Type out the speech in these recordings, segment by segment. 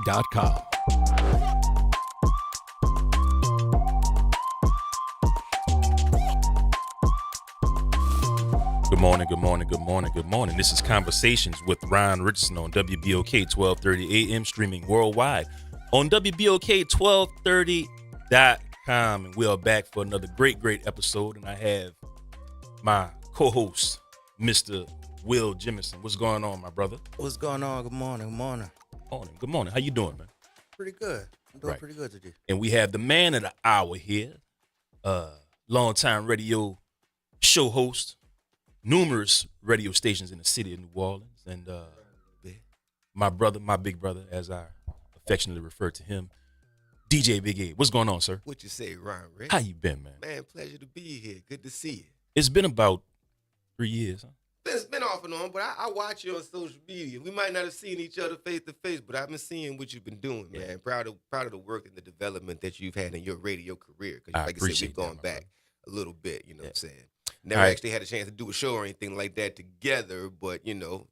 disabilities.com. Good morning, good morning, good morning, good morning. This is Conversations with Ryan Richardson on WBOK 1230 AM, streaming worldwide on WBOK1230.com. And we are back for another great episode. And I have my co-host, Mr. Will Jemison. What's going on, my brother? What's going on? Good morning. Good morning. Good morning. How you doing, man? Pretty good. I'm doing pretty good today. And we have the man of the hour here, longtime radio show host, numerous radio stations in the city of New Orleans, and my brother, my big brother, as I affectionately refer to him, DJ Big A. What's going on, sir? What you say, Ryan Rich? How you been, man? Man, pleasure to be here. Good to see you. It's been about 3 years, huh? It's been off and on, but I watch you on social media. We might not have seen each other face to face, but I've been seeing what you've been doing, man. Yeah. Proud of the work and the development that you've had in your radio career. Because, I like I said, appreciate we've gone that, my back a little bit. You know what I'm saying? All Never right. actually had a chance to do a show or anything like that together, but In due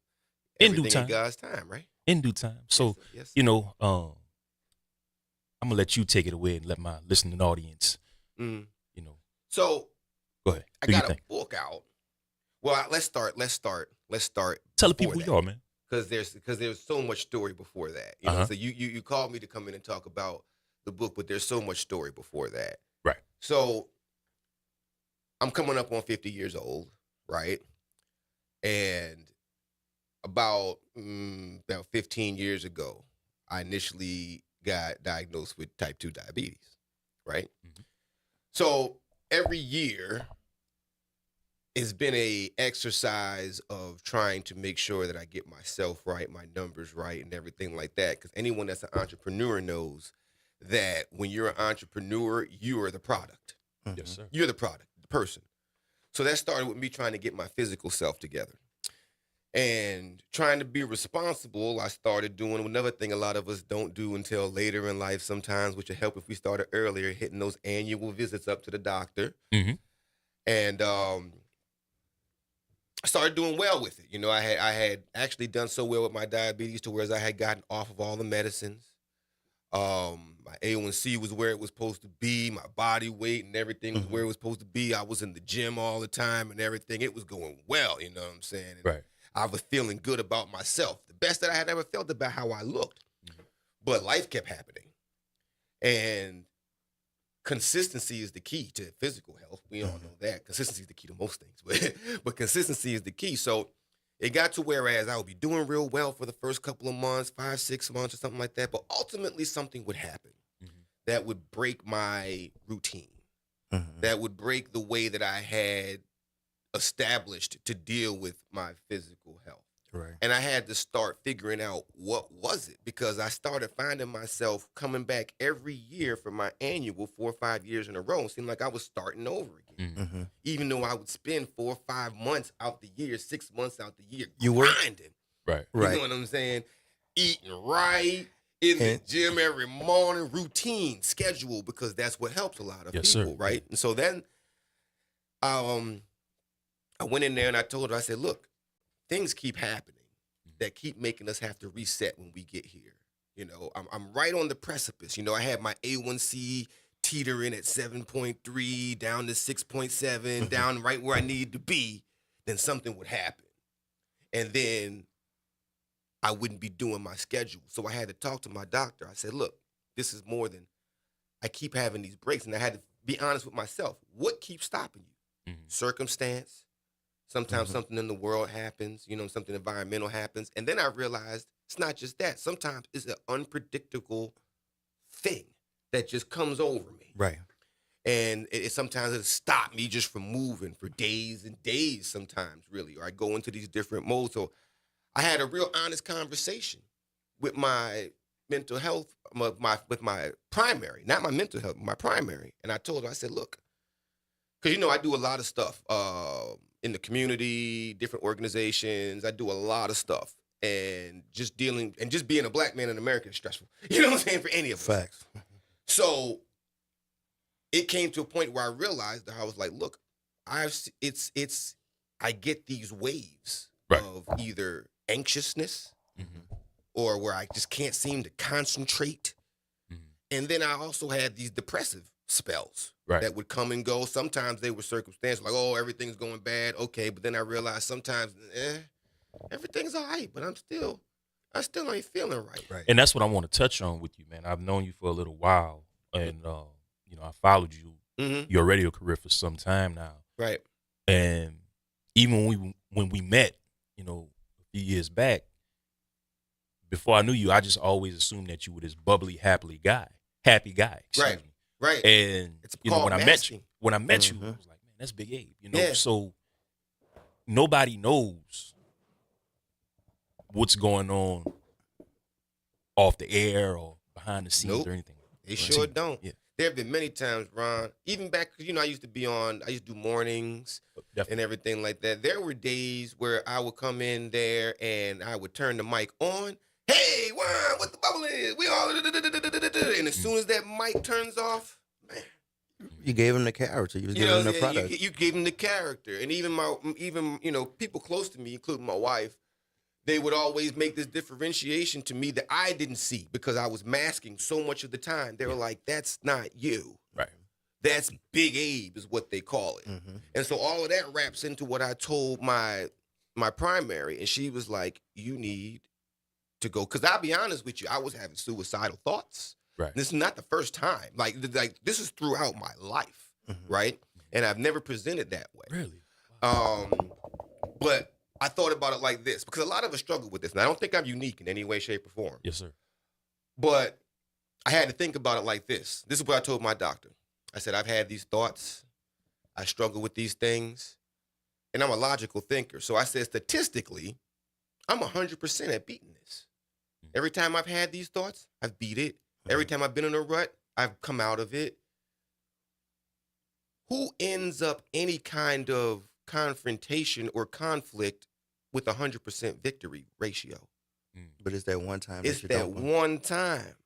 everything time. in God's time, right? In due time. So, Yes, sir. I'm gonna let you take it away and let my listening audience, Mhm. go So ahead. I Do your got a thing. book out. Well, let's start. Tell the people before who that. you are, man. Because there's so much story before that. Uh-huh. So you called me to come in and talk about the book, but there's so much story before that. Right. So I'm coming up on 50 years old, right? And about 15 years ago, I initially got diagnosed with type 2 diabetes, right? Mhm. So every year it's been a exercise of trying to make sure that I get myself right, my numbers right, and everything like that. Because anyone that's an entrepreneur knows that when you're an entrepreneur, you are the product. Yes, sir. You're the product, the person. So that started with me trying to get my physical self together. And trying to be responsible, I started doing another thing a lot of us don't do until later in life sometimes, which would help if we started earlier, hitting those annual visits up to the doctor. Mhm. And I started doing well with it. I had actually done so well with my diabetes to whereas I had gotten off of all the medicines. My A1C was where it was supposed to be. My body weight and everything was where it was supposed to be. I was in the gym all the time and everything. It was going well, you know what I'm saying? And Right. I was feeling good about myself. The best that I had ever felt about how I looked. But life kept happening. And consistency is the key to physical health. We all know that. Consistency is the key to most things. But consistency is the key. So it got to whereas I would be doing real well for the first couple of months, 5-6 months or something like that. But ultimately something would happen that would break my routine. That would break the way that I had established to deal with my physical health. Right. And I had to start figuring out what was it because I started finding myself coming back every year for my annual 4 or 5 years in a row. It seemed like I was starting over again. Even though I would spend 4 or 5 months out the year, 6 months out the year You were- grinding. Right. You know what I'm saying? Eating right, in the gym every morning, routine, schedule, because that's what helps a lot of Yes, people, sir. right? And so then I went in there and I told her, I said, look, things keep happening that keep making us have to reset when we get here. I'm right on the precipice. I had my A1C teetering at 7.3, down to 6.7, down right where I need to be. Then something would happen. And then I wouldn't be doing my schedule. So I had to talk to my doctor. I said, look, this is more than I keep having these breaks. And I had to be honest with myself. What keeps stopping you? Circumstance. Sometimes something in the world happens, something environmental happens. And then I realized it's not just that. Sometimes it's an unpredictable thing that just comes over me. Right. And sometimes it'll stop me just from moving for days and days sometimes, really. Or I go into these different modes. So I had a real honest conversation with my mental health, with my primary, not my mental health, my primary. And I told her, I said, look, because, I do a lot of stuff in the community, different organizations. I do a lot of stuff. And just being a black man in America is stressful. You know what I'm saying? For any of us. Facts. So it came to a point where I realized that I was like, look, I get these waves Right. of either anxiousness, or where I just can't seem to concentrate. And then I also had these depressive spells that would come and go. Sometimes they were circumstantial, like, oh, everything's going bad. Okay. But then I realized sometimes, everything's all right, but I still ain't feeling right. Right. And that's what I want to touch on with you, man. I've known you for a little while, and I followed you, your radio career for some time now. Right. And even when we met, a few years back, before I knew you, I just always assumed that you were this bubbly, happy guy. Excuse me. Right. And It's when I masking. met you, I was like, man, that's Big Abe. Yeah. So nobody knows what's going on off the air or behind the scenes or anything. They sure don't. Yeah. There have been many times, Ron, even back, I used to do mornings and everything like that. There were days where I would come in there and I would turn the mic on. Hey, Ron, what the bubble is? We all, and as soon as that mic turns off, man. You gave him the character. You was giving him the product. You gave him the character. And even people close to me, including my wife, they would always make this differentiation to me that I didn't see because I was masking so much of the time. They were like, that's not you. Right. That's Big Abe is what they call it. And so all of that wraps into what I told my primary. And she was like, you need to go. Because I'll be honest with you, I was having suicidal thoughts. Right. This is not the first time. Like this is throughout my life. Right. And I've never presented that way. Really? But I thought about it like this, because a lot of us struggle with this. And I don't think I'm unique in any way, shape, or form. Yes, sir. But I had to think about it like this. This is what I told my doctor. I said, I've had these thoughts. I struggle with these things. And I'm a logical thinker. So I said, statistically, I'm 100% at beating this. Every time I've had these thoughts, I've beat it. Every time I've been in a rut, I've come out of it. Who ends up any kind of confrontation or conflict with 100% victory ratio? But it's that one time. It's that one time.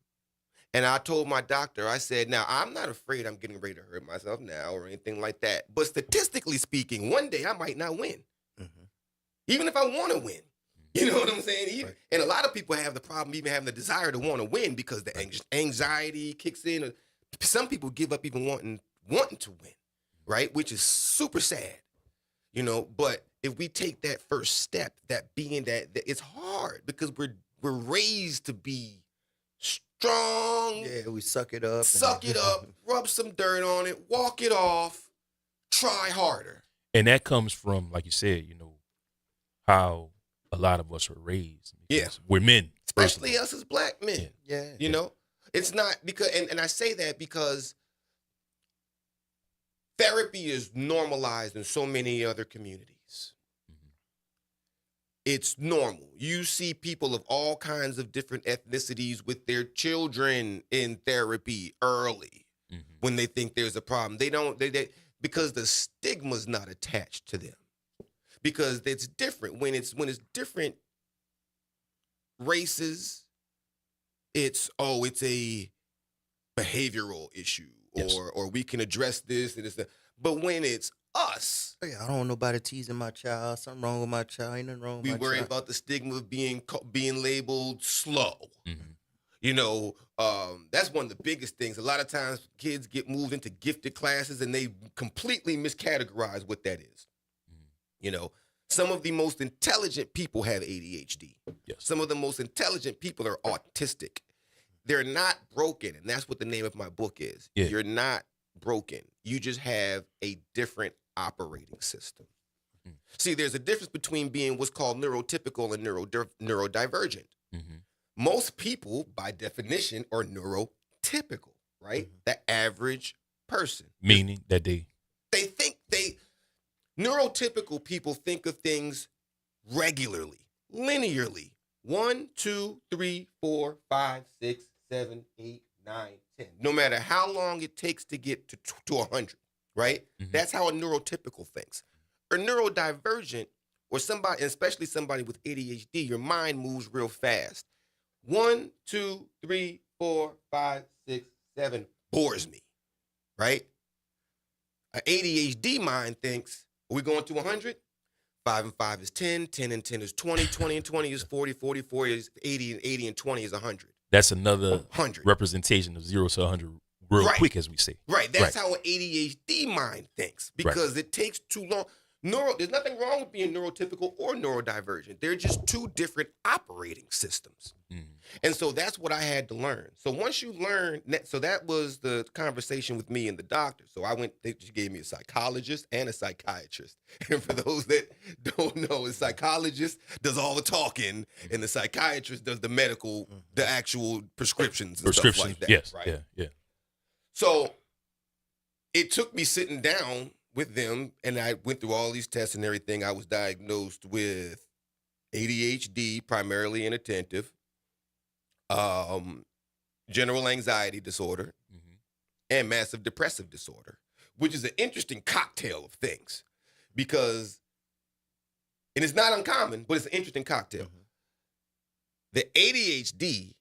And I told my doctor, I said, now, I'm not afraid I'm getting ready to hurt myself now or anything like that. But statistically speaking, one day I might not win. Even if I want to win. You know what I'm saying? And a lot of people have the problem even having the desire to want to win because the anxiety kicks in. Some people give up even wanting to win, right? Which is super sad, But if we take that first step, that being that it's hard because we're raised to be strong. Yeah, we suck it up. Rub some dirt on it, walk it off, try harder. And that comes from, like you said, how a lot of us are raised. Yeah. We're men. Especially us as black men. Yeah. It's not because, and I say that because therapy is normalized in so many other communities. It's normal. You see people of all kinds of different ethnicities with their children in therapy early when they think there's a problem. They because the stigma's not attached to them. Because it's different. When it's different races, it's a behavioral issue or we can address this and this. But when it's us, I don't want nobody teasing my child. Something wrong with my child. Ain't nothing wrong with my child. We worry about the stigma of being labeled slow. That's one of the biggest things. A lot of times kids get moved into gifted classes and they completely miscategorize what that is. Some of the most intelligent people have ADHD. Yes. Some of the most intelligent people are autistic. They're not broken, and that's what the name of my book is. Yeah. You're not broken. You just have a different operating system. See, there's a difference between being what's called neurotypical and neurodivergent. Most people, by definition, are neurotypical, right? The average person. Meaning that neurotypical people think of things regularly, linearly. 1, 2, 3, 4, 5, 6, 7, 8, 9, 10. No matter how long it takes to get to 100, right? That's how a neurotypical thinks. Or neurodivergent, or somebody, especially somebody with ADHD, your mind moves real fast. 1, 2, 3, 4, 5, 6, 7 bores me, right? An ADHD mind thinks, are we going to 100? 5 and 5 is 10, 10 and 10 is 20, 20 and 20 is 40, 44 is 80, and 80 and 20 is 100. That's another 100. representation of 0 to 100 real Right. quick, as we say. Right. That's how an ADHD mind thinks, because it takes too long. There's nothing wrong with being neurotypical or neurodivergent. They're just two different operating systems. Mhm. And so that's what I had to learn. So once you learn, so that was the conversation with me and the doctor. So she gave me a psychologist and a psychiatrist. And for those that don't know, a psychologist does all the talking and the psychiatrist does the medical, the actual prescriptions and stuff like that. Yes. Right? Yeah. So it took me sitting down with them, and I went through all these tests and everything. I was diagnosed with ADHD, primarily inattentive, general anxiety disorder, and massive depressive disorder, which is an interesting cocktail of things, because, and it's not uncommon, but it's an interesting cocktail. The ADHD,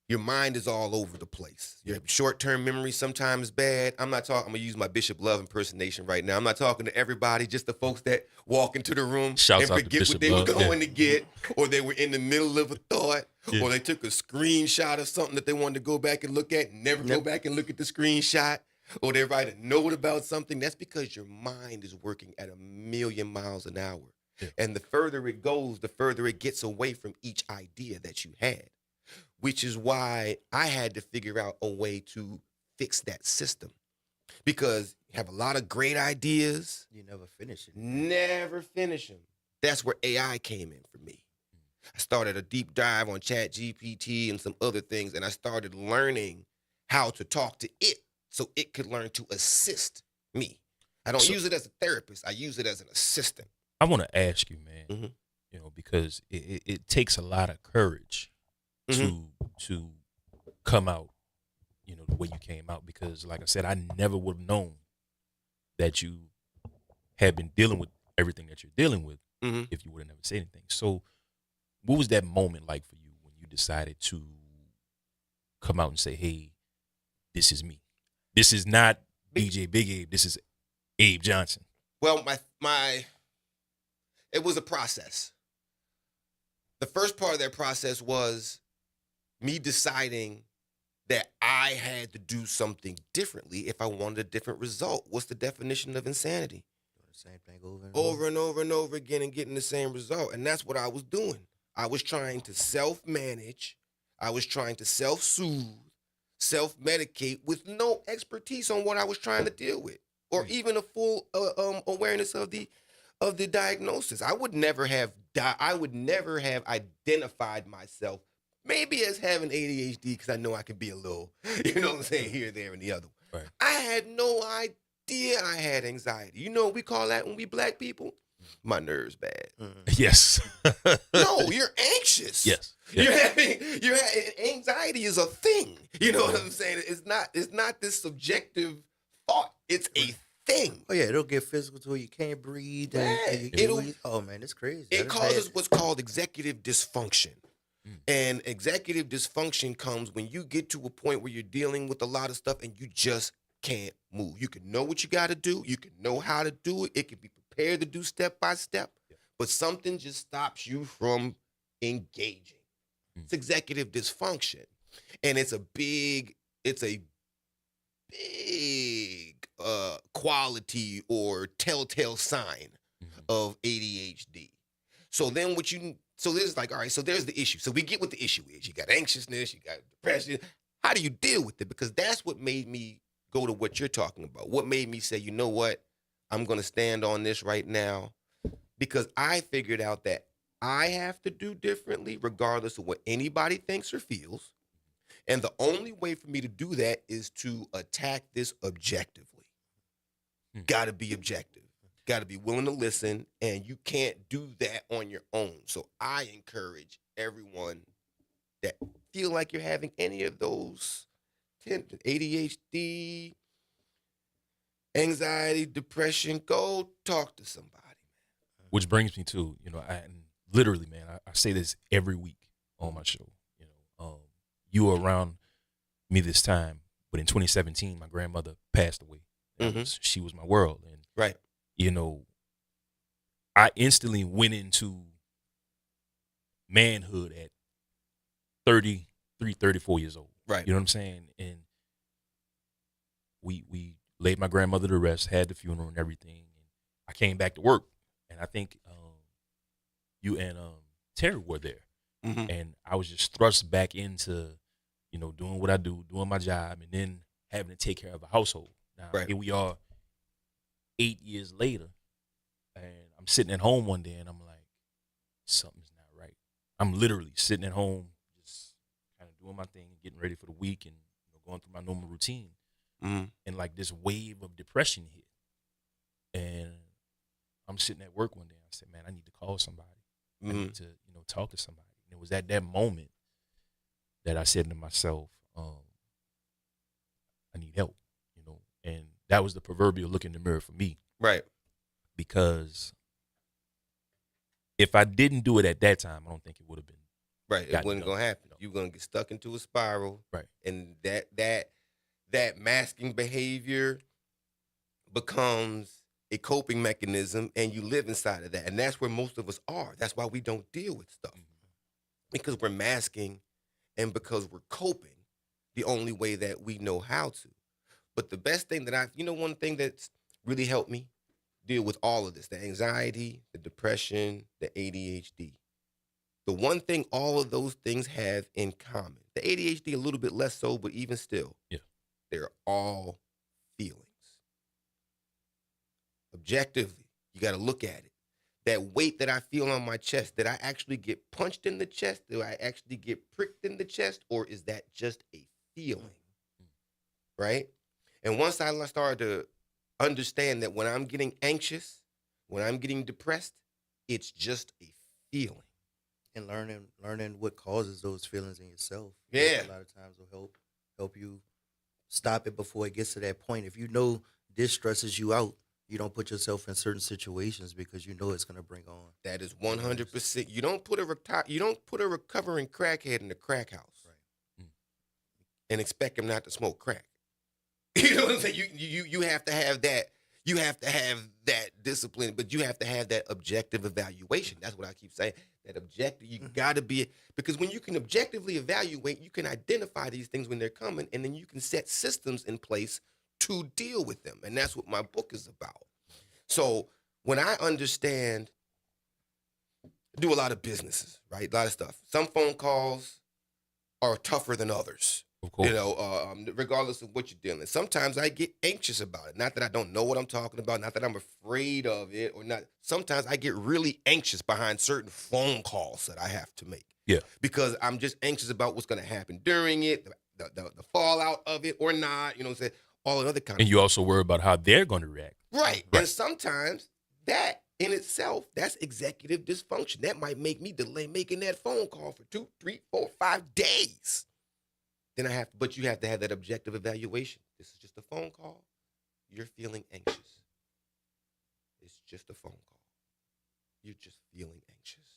your mind is all over the place. Your short-term memory sometimes bad. I'm going to use my Bishop Love impersonation right now. I'm not talking to everybody, just the folks that walk into the room Shouts and out to forget Bishop what they Love. were going to get, or they were in the middle of a thought, Yeah. or they took a screenshot of something that they wanted to go back and look at, and never go back and look at the screenshot, or they write a note about something. That's because your mind is working at 1,000,000 miles an hour. Yeah. And the further it goes, the further it gets away from each idea that you had. Which is why I had to figure out a way to fix that system. Because you have a lot of great ideas. You never finish it. Never finish them. That's where AI came in for me. I started a deep dive on ChatGPT and some other things, and I started learning how to talk to it so it could learn to assist me. I don't use it as a therapist. I use it as an assistant. I want to ask you, man, Mhm. because it takes a lot of courage to come out, the way you came out, because like I said, I never would have known that you had been dealing with everything that you're dealing with if you would have never said anything. So what was that moment like for you when you decided to come out and say, hey, this is me? This is not DJ Big Abe. This is Abe Johnson. Well, it was a process. The first part of that process was me deciding that I had to do something differently if I wanted a different result. What's the definition of insanity? Doing the same thing over and Over and over and over again and getting the same result. And that's what I was doing. I was trying to self-manage. I was trying to self-soothe, self-medicate with no expertise on what I was trying to deal with, or even a full awareness of the diagnosis. I would never have identified myself maybe as having ADHD, because I know I could be a little, here, there, and the other. Right. I had no idea I had anxiety. You know what we call that when we black people? My nerves bad. Yes. No, you're anxious. Yes. You're anxiety is a thing. You know what I'm saying? It's not this subjective thought. It's a thing. Oh yeah, it'll get physical to where you can't breathe. And oh man, it's crazy. It causes what's called executive dysfunction. And executive dysfunction comes when you get to a point where you're dealing with a lot of stuff and you just can't move. You can know what you got to do. You can know how to do it. It can be prepared to do step by step. But something just stops you from engaging. It's executive dysfunction. And it's a big quality or telltale sign of ADHD. So then so there's like, all right, so there's the issue. So we get what the issue is. You got anxiousness, you got depression. How do you deal with it? Because that's what made me go to what you're talking about. What made me say, you know what? I'm going to stand on this right now, because I figured out that I have to do differently regardless of what anybody thinks or feels. And the only way for me to do that is to attack this objectively. Got to be objective. Got to be willing to listen, and you can't do that on your own. So I encourage everyone that feel like you're having any of those ADHD, anxiety, depression, go talk to somebody. Which brings me to, I literally, man, I say this every week on my show. You were around me this time, but in 2017, my grandmother passed away. She was my world. And right. I instantly went into manhood at 33, 34 years old. Right. You know what I'm saying? And we laid my grandmother to rest, had the funeral and everything. And I came back to work, and I think you and Terry were there, and I was just thrust back into, doing what I do, doing my job, and then having to take care of a household. Now Right. here we are, 8 years later, and I'm sitting at home one day, and I'm like, something's not right. I'm literally sitting at home, just kind of doing my thing, getting ready for the week, and going through my normal routine. And like this wave of depression hit, and I'm sitting at work one day. I said, "Man, I need to call somebody. I need to, talk to somebody." And it was at that moment that I said to myself, "I need help," and that was the proverbial look in the mirror for me, Right. because if I didn't do it at that time, I don't think it would have been Right. It gotten wasn't done. gonna happen. You're gonna get stuck into a spiral. Right. And that masking behavior becomes a coping mechanism, and you live inside of that. And that's where most of us are. That's why we don't deal with stuff. Because we're masking and because we're coping the only way that we know how to. But the best thing that one thing that's really helped me deal with all of this, the anxiety, the depression, the ADHD. The one thing all of those things have in common, the ADHD a little bit less so, but even still, Yeah. they're all feelings. Objectively, you got to look at it. That weight that I feel on my chest, did I actually get punched in the chest? Do I actually get pricked in the chest? Or is that just a feeling? Right? And once I started to understand that when I'm getting anxious, when I'm getting depressed, it's just a feeling. And learning what causes those feelings in yourself. Yeah. A lot of times will help you stop it before it gets to that point. If you know this stresses you out, you don't put yourself in certain situations because you know it's going to bring on. That is 100%. You don't put a recovering crackhead in the crack house, Right. and expect him not to smoke crack. You know what I'm saying? You have to have that. You have to have that discipline, but you have to have that objective evaluation. That's what I keep saying. That objective, you got to be, because when you can objectively evaluate, you can identify these things when they're coming, and then you can set systems in place to deal with them. And that's what my book is about. So when I understand, do a lot of businesses, right? A lot of stuff. Some phone calls are tougher than others. Of course. Regardless of what you're dealing with. Sometimes I get anxious about it. Not that I don't know what I'm talking about, not that I'm afraid of it, or not. Sometimes I get really anxious behind certain phone calls that I have to make. Yeah. Because I'm just anxious about what's going to happen during it, the fallout of it or not, you know what I'm saying? All the other kind And of you also worry about how they're going to react. Right. And sometimes that in itself, that's executive dysfunction. That might make me delay making that phone call for 2, 3, 4, 5 days. Then but you have to have that objective evaluation. This is just a phone call. You're feeling anxious. It's just a phone call. You're just feeling anxious.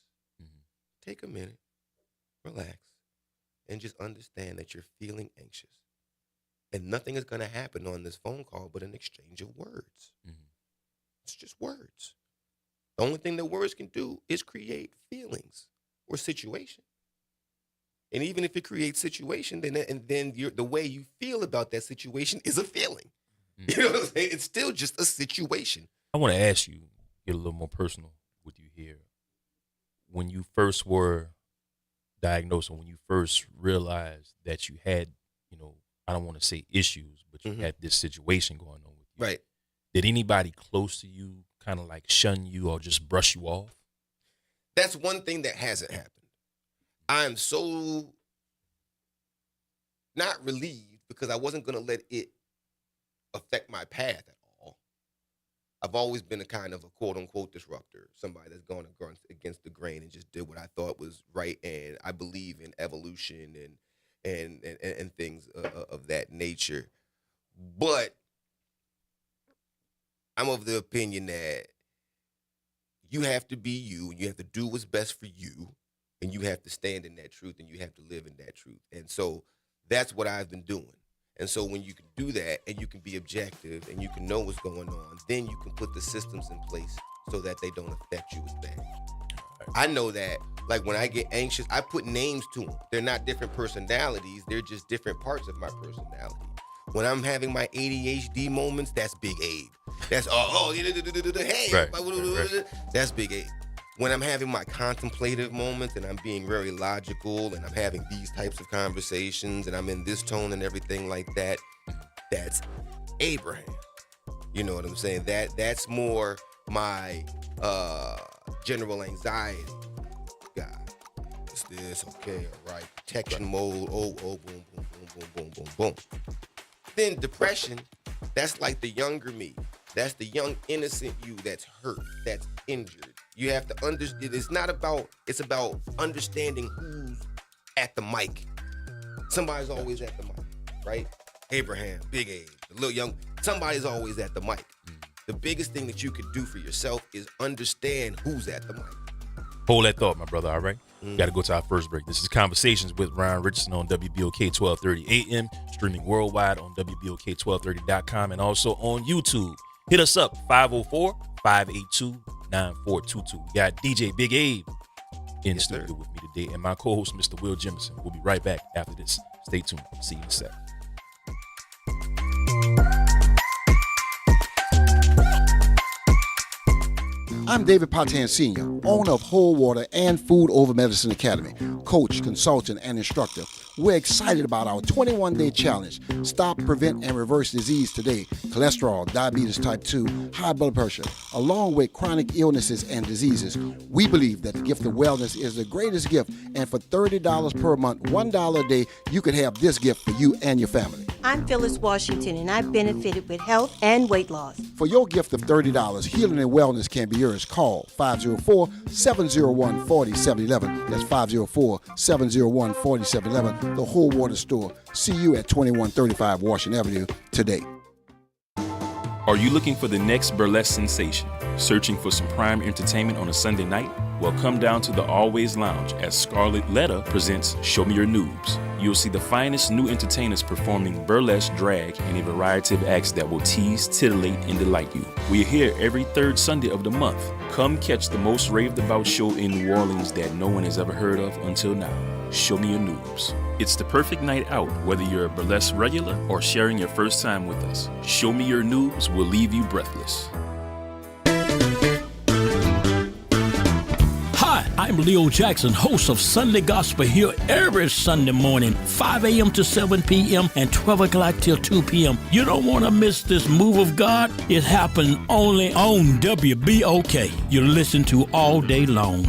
Take a minute, relax, and just understand that you're feeling anxious. And nothing is going to happen on this phone call but an exchange of words. It's just words. The only thing that words can do is create feelings or situation. And even if it creates situation, then the way you feel about that situation is a feeling. You know what I'm saying? It's still just a situation. I want to ask you, get a little more personal with you here. When you first were diagnosed, and when you first realized that you had, I don't want to say issues, but you had this situation going on with you. Right. Did anybody close to you kind of like shun you or just brush you off? That's one thing that hasn't happened. I'm so not relieved because I wasn't going to let it affect my path at all. I've always been a kind of a quote unquote disruptor, somebody that's going against the grain and just did what I thought was right. And I believe in evolution and things of that nature. But I'm of the opinion that you have to be you, and you have to do what's best for you. And you have to stand in that truth, and you have to live in that truth. And so that's what I've been doing. And so when you can do that, and you can be objective, and you can know what's going on, then you can put the systems in place so that they don't affect you as bad. I know that, like, when I get anxious, I put names to them. They're not different personalities. They're just different parts of my personality. When I'm having my ADHD moments, that's Big Abe. That's, hey, Right. That's Big Abe. When I'm having my contemplative moments and I'm being very logical and I'm having these types of conversations and I'm in this tone and everything like that, that's Abraham. You know what I'm saying? That's more my general anxiety guy. It's this, okay, all right. Protection mode, boom, boom, boom, boom, boom, boom, boom. Then depression, that's like the younger me. That's the young, innocent you that's hurt, that's injured. You have to understand, it's about understanding who's at the mic. Somebody's always at the mic, right? Abraham, Big Abe, the little young, somebody's always at the mic. The biggest thing that you could do for yourself is understand who's at the mic. Hold that thought, my brother, all right? Got to go to our first break. This is Conversations with Ron Richardson on WBOK 1230 AM, streaming worldwide on WBOK1230.com and also on YouTube. Hit us up, 504-582-9422. We got DJ Big Abe in the studio with me today and my co-host, Mr. Will Jemison. We'll be right back after this. Stay tuned. See you in a sec. I'm David Patan Sr., owner of Whole Water and Food Over Medicine Academy, coach, consultant, and instructor. We're excited about our 21-day challenge. Stop, prevent, and reverse disease today. Cholesterol, diabetes type 2, high blood pressure, along with chronic illnesses and diseases. We believe that the gift of wellness is the greatest gift, and for $30 per month, $1 a day, you could have this gift for you and your family. I'm Phyllis Washington, and I've benefited with health and weight loss. For your gift of $30, healing and wellness can be yours. Call 504-701-4711. That's 504-701-4711. The Whole Water Store. See you at 2135 Washington Avenue today. Are you looking for the next burlesque sensation? Searching for some prime entertainment on a Sunday night? Well, come down to the Always Lounge as Scarlett Letta presents Show Me Your Noobs. You'll see the finest new entertainers performing burlesque, drag, and a variety of acts that will tease, titillate, and delight you. We are here every third Sunday of the month. Come catch the most raved about show in New Orleans that no one has ever heard of until now. Show Me Your Noobs. It's the perfect night out, whether you're a burlesque regular or sharing your first time with us. Show Me Your Noobs will leave you breathless. Hi, I'm Leo Jackson, host of Sunday Gospel here every Sunday morning, 5 a.m. to 7 p.m. and 12 o'clock till 2 p.m. You don't want to miss this move of God. It happens only on WBOK. You listen to all day long.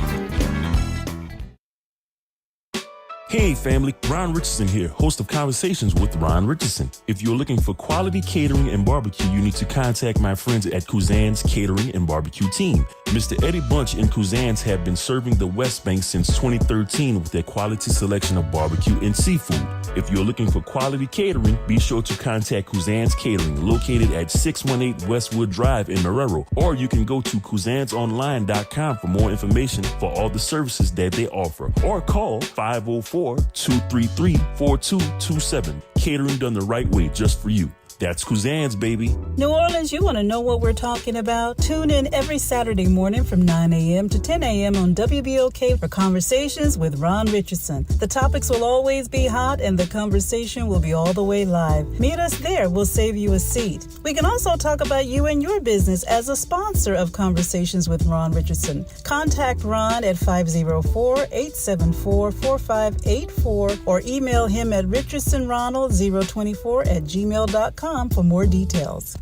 Hey family, Ron Richardson here, host of Conversations with Ron Richardson. If you're looking for quality catering and barbecue, you need to contact my friends at Kuzan's Catering and Barbecue Team. Mr. Eddie Bunch and Kuzan's have been serving the West Bank since 2013 with their quality selection of barbecue and seafood. If you're looking for quality catering, be sure to contact Kuzan's Catering, located at 618 Westwood Drive in Marrero, or you can go to kuzansonline.com for more information for all the services that they offer, or call 504-233-4227. Catering done the right way just for you. That's Kuzan's, baby. New Orleans, you want to know what we're talking about? Tune in every Saturday morning from 9 a.m. to 10 a.m. on WBOK for Conversations with Ron Richardson. The topics will always be hot and the conversation will be all the way live. Meet us there. We'll save you a seat. We can also talk about you and your business as a sponsor of Conversations with Ron Richardson. Contact Ron at 504-874-4584 or email him at richardsonronald024@gmail.com for more details.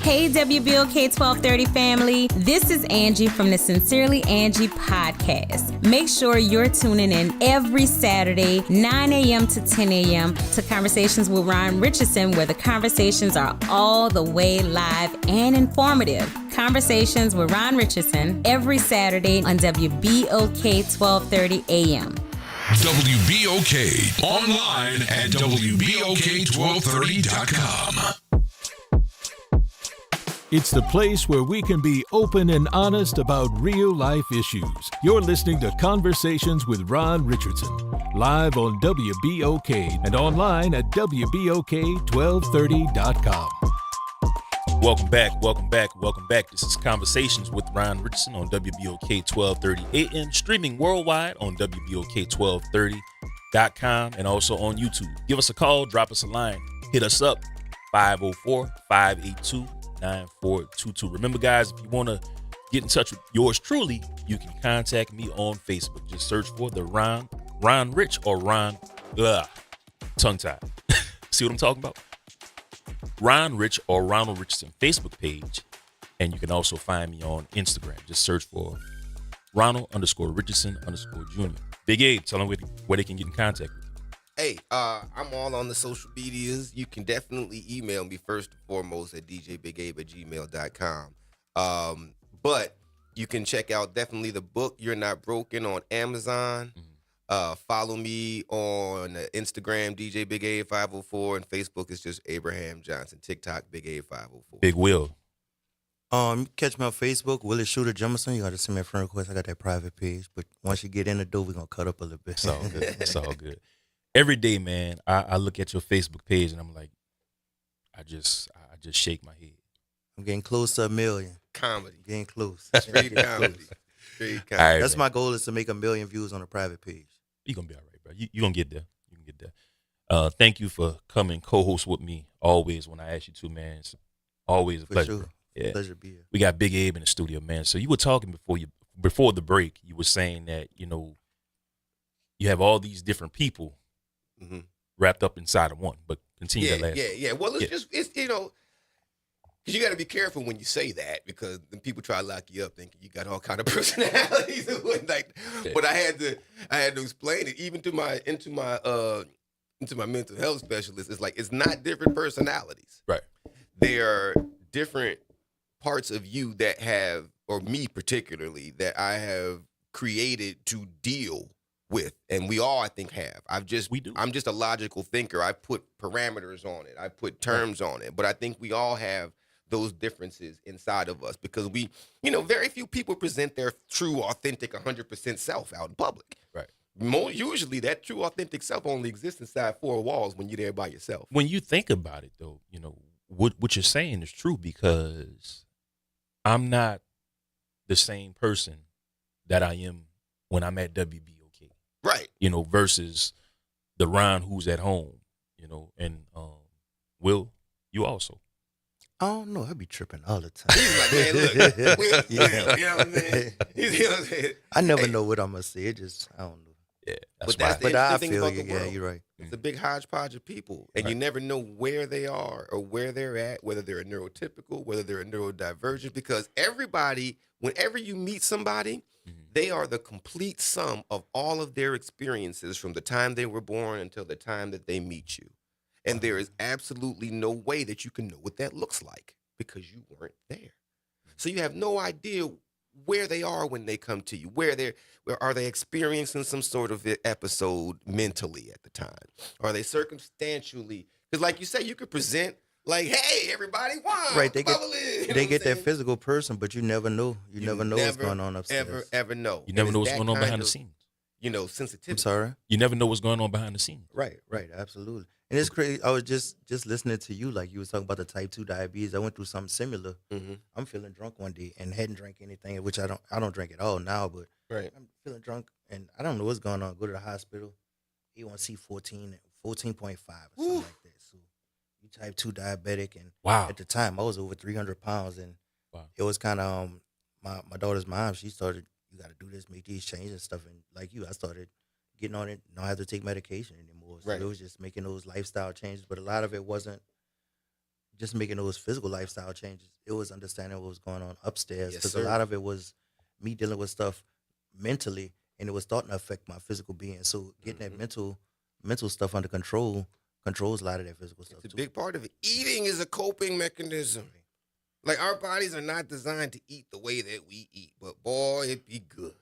Hey WBOK 1230 family, this is Angie from the Sincerely Angie podcast. Make sure you're tuning in every Saturday, 9 a.m. to 10 a.m. to Conversations with Ron Richardson, where the conversations are all the way live and informative. Conversations with Ron Richardson every Saturday on WBOK 1230 a.m. WBOK, online at WBOK1230.com. It's the place where we can be open and honest about real-life issues. You're listening to Conversations with Ron Richardson, live on WBOK and online at WBOK1230.com. Welcome back. This is Conversations with Ron Richardson on WBOK 1230 AM, streaming worldwide on WBOK1230.com and also on YouTube. Give us a call, drop us a line, hit us up, 504-582-9422. Remember, guys, if you want to get in touch with yours truly, you can contact me on Facebook. Just search for the Ron Rich or Ron, tongue-tied. See what I'm talking about? Ron Rich or Ronald Richardson Facebook page. And you can also find me on Instagram. Just search for Ronald_Richardson_Jr. Big Abe, tell them where they can get in contact with you. Hey, I'm all on the social medias. You can definitely email me first and foremost at djbigabe@gmail.com. But you can check out definitely the book, You're Not Broken, on Amazon. Follow me on Instagram, DJ Big A 504, and Facebook is just Abraham Johnson. TikTok, Big A 504. Big Will. Catch me on Facebook, Willie Shooter Jemison. You got to send me a friend request. I got that private page, but once you get in the door, we're gonna cut up a little bit. It's all good. It's all good. Every day, man, I look at your Facebook page and I'm like, I just shake my head. I'm getting close to 1 million. Comedy. Getting close. Straight comedy. Straight comedy. All right, That's man. my goal, is to make 1 million views on a private page. You're going to be all right, bro. You're going to get there. You can get there. Thank you for coming co-host with me always when I ask you to, man. It's always a For pleasure. sure. Bro. Yeah. Pleasure to be here. We got Big Abe in the studio, man. So you were talking before the break, you were saying that, you have all these different people wrapped up inside of one, but continue that last. Yeah. Well, it's because you got to be careful when you say that, because then people try to lock you up thinking you got all kind of personalities. But I had to explain it even into my mental health specialist. It's like, it's not different personalities. Right. They are different parts of you that have, or me particularly, that I have created to deal with, and we all, I think, have. We do. I'm just a logical thinker. I put parameters on it. I put terms on it. But I think we all have those differences inside of us, because we, very few people present their true, authentic, 100% self out in public. Right. Usually that true, authentic self only exists inside four walls when you're there by yourself. When you think about it, though, what you're saying is true, because I'm not the same person that I am when I'm at WBOK. Right. Versus the Ron who's at home, and Will, you also. I don't know. I be tripping all the time. He's like, man, look, you know what I mean? You know what I'm saying? I never know what I'm going to say. I don't know. Yeah, But that's the But I interesting thing feel about you. the Yeah, world. you're right. It's a big hodgepodge of people, and you never know where they are or where they're at, whether they're a neurotypical, whether they're a neurodivergent, because everybody, whenever you meet somebody, they are the complete sum of all of their experiences from the time they were born until the time that they meet you. And there is absolutely no way that you can know what that looks like, because you weren't there. So you have no idea where they are when they come to you, where are they experiencing some sort of episode mentally at the time? Are they circumstantially? Because like you say, you could present like, hey, everybody, wow, Right, they get bubbly, that physical person, but you never know. You never know what's going on upstairs. Ever know. You never And know it's what's that going on kind behind the of, scenes. Sensitivity. I'm sorry. You never know what's going on behind the scenes. Right, absolutely. And it's crazy. I was just listening to you, like you was talking about the type 2 diabetes. I went through something similar. I'm feeling drunk one day and hadn't drank anything, which I don't drink at all now, but Right. I'm feeling drunk and I don't know what's going on. Go to the hospital, A1C 14.5 or something like that. So you type 2 diabetic, and Wow. at the time I was over 300 pounds, and Wow. it was kind of my daughter's mom. She started, you got to do this, make these changes and stuff, and like you, I started getting on it. Don't have to take medication anymore. So Right. it was just making those lifestyle changes, but a lot of it wasn't just making those physical lifestyle changes. It was understanding what was going on upstairs, Yes, because sir. a lot of it was me dealing with stuff mentally, and it was starting to affect my physical being. So getting that mental stuff under control controls a lot of that physical stuff It's a too. big part of it. Eating is a coping mechanism. Like, our bodies are not designed to eat the way that we eat, but boy, it be good.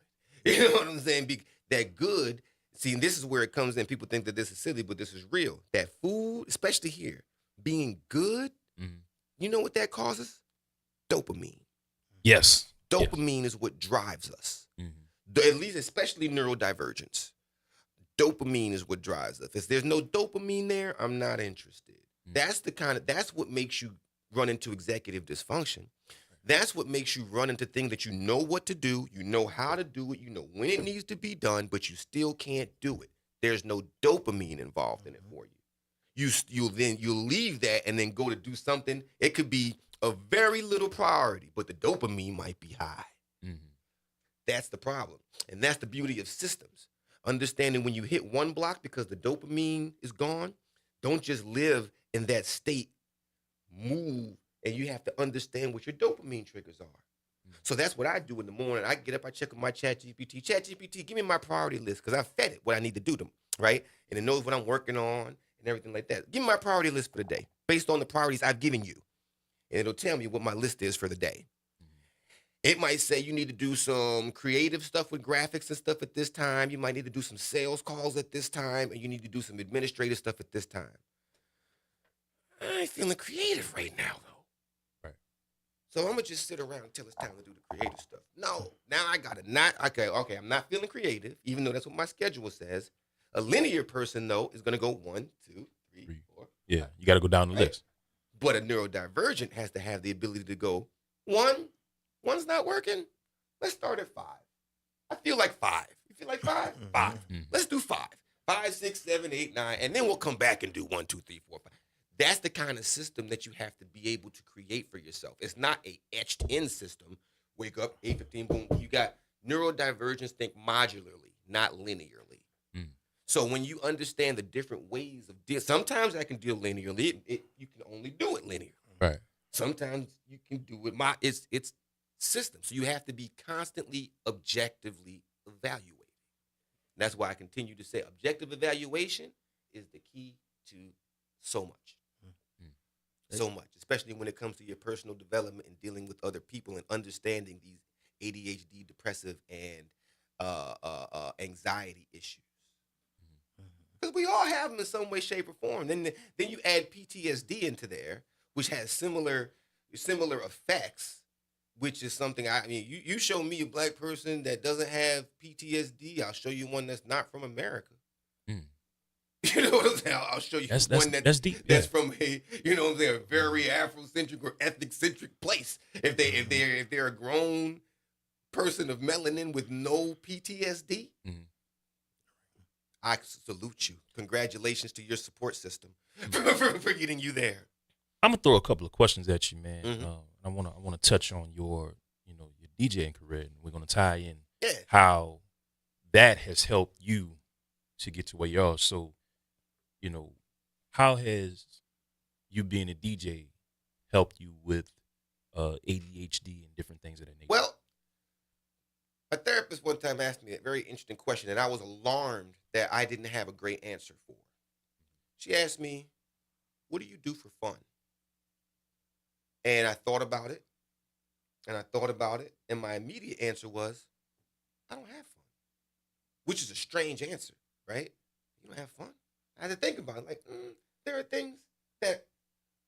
You know what I'm saying? That good. See, and this is where it comes in. People think that this is silly, but this is real. That food, especially here, being good, you know what that causes? Dopamine. Yes. Dopamine is what drives us. At least, especially neurodivergence. Dopamine is what drives us. If there's no dopamine there, I'm not interested. That's what makes you run into executive dysfunction. That's what makes you run into things that you know what to do, you know how to do it, you know when it needs to be done, but you still can't do it. There's no dopamine involved in it for you. You'll leave that and then go to do something. It could be a very little priority, but the dopamine might be high. That's the problem. And that's the beauty of systems. Understanding when you hit one block because the dopamine is gone, don't just live in that state. Move, and you have to understand what your dopamine triggers are. So that's what I do in the morning. I get up, I check with my ChatGPT. ChatGPT, give me my priority list because I fed it what I need to do, right? And it knows what I'm working on and everything like that. Give me my priority list for the day based on the priorities I've given you. And it'll tell me what my list is for the day. It might say you need to do some creative stuff with graphics and stuff at this time. You might need to do some sales calls at this time, and you need to do some administrative stuff at this time. I ain't feeling creative right now, though. Right. So I'm going to just sit around until it's time to do the creative stuff. No, now I got to not, okay, I'm not feeling creative, even though that's what my schedule says. A linear person, though, is going to go 1, 2, 3, 4. Yeah, you got to go down the list. But a neurodivergent has to have the ability to go, one's not working. Let's start at 5. I feel like 5. You feel like 5? 5. Let's do 5. 5, 6, 7, 8, 9, and then we'll come back and do 1, 2, 3, 4, 5. That's the kind of system that you have to be able to create for yourself. It's not a etched-in system. Wake up, 8:15, boom. You got neurodivergence think modularly, not linearly. So when you understand the different ways of dealing, sometimes I can deal linearly. You can only do it linear. Right. Sometimes you can do it. It's system. So you have to be constantly objectively evaluated. And that's why I continue to say objective evaluation is the key to so much. So much, especially when it comes to your personal development and dealing with other people and understanding these ADHD, depressive, and anxiety issues. Because we all have them in some way, shape, or form. Then you add PTSD into there, which has similar effects, which is something, you show me a black person that doesn't have PTSD, I'll show you one that's not from America. You know what I'm saying? I'll show you one that's deep. That's from a, a very Afrocentric or ethnic-centric place. If they're a grown person of melanin with no PTSD, I salute you. Congratulations to your support system for getting you there. I'm gonna throw a couple of questions at you, man. I wanna touch on your your DJing career, and we're gonna tie in how that has helped you to get to where you are. So, how has you being a DJ helped you with ADHD and different things of that nature? Well, a therapist one time asked me a very interesting question, and I was alarmed that I didn't have a great answer for. She asked me, "What do you do for fun?" And I thought about it, and my immediate answer was, "I don't have fun," which is a strange answer, right? You don't have fun? I had to think about it. Like, there are things that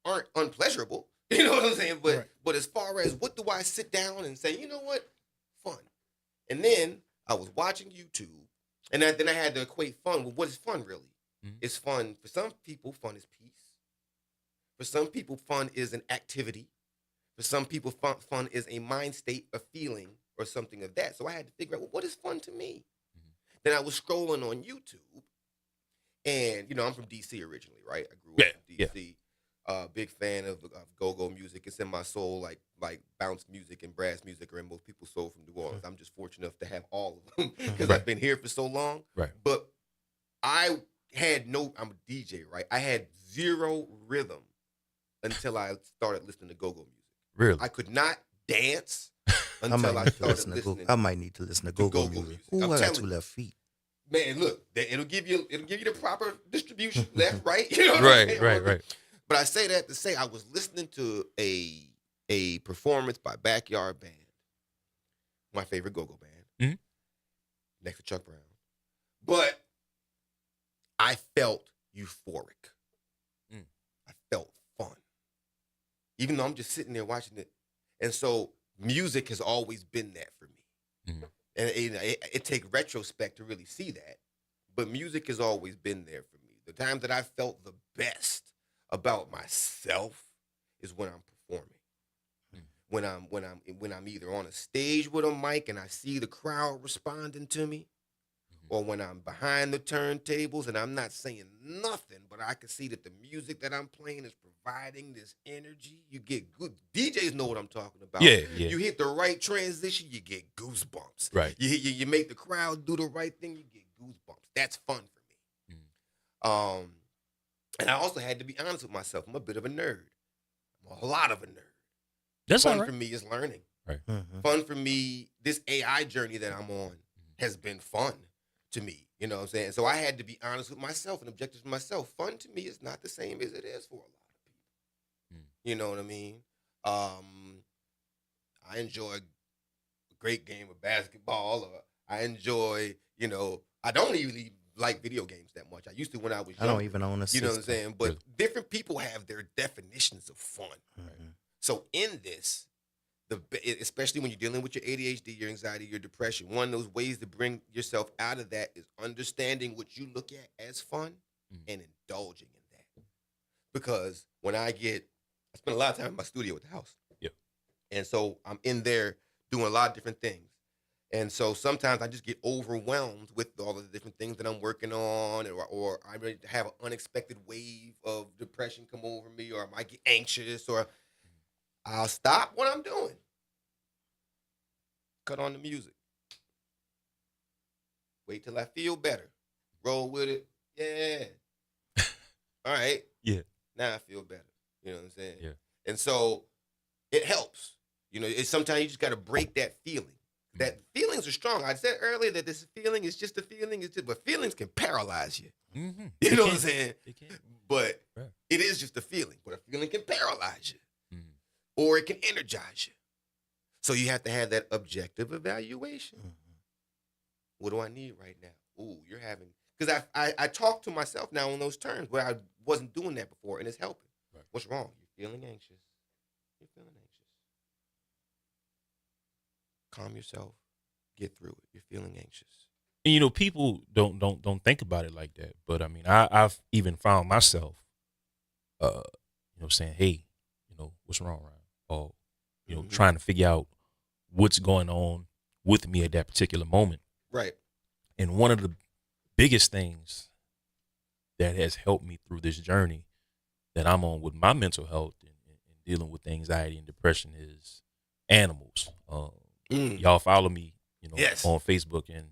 aren't unpleasurable, you know what I'm saying? But as far as what do I sit down and say, you know what? Fun. And then I was watching YouTube, and then I had to equate fun with what is fun really? It's fun. For some people, fun is peace. For some people, fun is an activity. For some people, fun is a mind state, a feeling, or something of that. So I had to figure out, well, what is fun to me? Then I was scrolling on YouTube, and I'm from DC originally, right? I grew up in DC. Big fan of go-go music. It's in my soul, like bounce music and brass music are in most people's soul from New Orleans. I'm just fortunate enough to have all of them because I've been here for so long. Right. But I'm a DJ, right? I had zero rhythm until I started listening to go-go music. Really? I could not dance until I started listening. I might need to listen to go-go music. Ooh, I got 2 left feet. Man, look, it'll give you the proper distribution, left, right. You know what I'm saying? Right. But I say that to say I was listening to a performance by Backyard Band, my favorite go-go band, next to Chuck Brown. But I felt euphoric. I felt fun. Even though I'm just sitting there watching it. And so music has always been that for me. And it takes retrospect to really see that. But music has always been there for me. The time that I felt the best about myself is when I'm performing. When I'm either on a stage with a mic and I see the crowd responding to me, or when I'm behind the turntables and I'm not saying nothing, but I can see that the music that I'm playing is providing this energy. You get good. DJs know what I'm talking about. Yeah. You hit the right transition, you get goosebumps. Right. You make the crowd do the right thing, you get goosebumps. That's fun for me. And I also had to be honest with myself. I'm a bit of a nerd. I'm a lot of a nerd. That's fun all right. for me is learning. Right. Fun for me, this AI journey that I'm on has been fun to me. You know what I'm saying? So I had to be honest with myself and objective with myself. Fun to me is not the same as it is for a lot of people. You know what I mean? I enjoy a great game of basketball, or I enjoy, I don't even like video games that much. I used to when I was young. I don't even own a system. You know what I'm saying? But different people have their definitions of fun. So in this, especially when you're dealing with your ADHD, your anxiety, your depression, one of those ways to bring yourself out of that is understanding what you look at as fun and indulging in that. Because when I spend a lot of time in my studio at the house. Yeah. And so I'm in there doing a lot of different things. And so sometimes I just get overwhelmed with all of the different things that I'm working on, or I really have an unexpected wave of depression come over me, or I might get anxious, or I'll stop what I'm doing. Cut on the music. Wait till I feel better. Roll with it. Yeah. All right. Yeah. Now I feel better. You know what I'm saying? Yeah. And so it helps. Sometimes you just got to break that feeling. That feelings are strong. I said earlier that this feeling is just a feeling. But feelings can paralyze you. You know what I'm saying? It can. But it is just a feeling. But a feeling can paralyze you. Or it can energize you. So you have to have that objective evaluation. What do I need right now? Ooh, you're having... Because I talk to myself now in those terms where I wasn't doing that before, and it's helping. Right. What's wrong? You're feeling anxious. You're feeling anxious. Calm yourself. Get through it. You're feeling anxious. And people don't think about it like that. But I mean, I've even found myself, saying, "Hey, what's wrong, Ryan?" Or trying to figure out what's going on with me at that particular moment. Right. And one of the biggest things that has helped me through this journey that I'm on with my mental health and dealing with anxiety and depression is animals. Y'all follow me, yes. on Facebook, and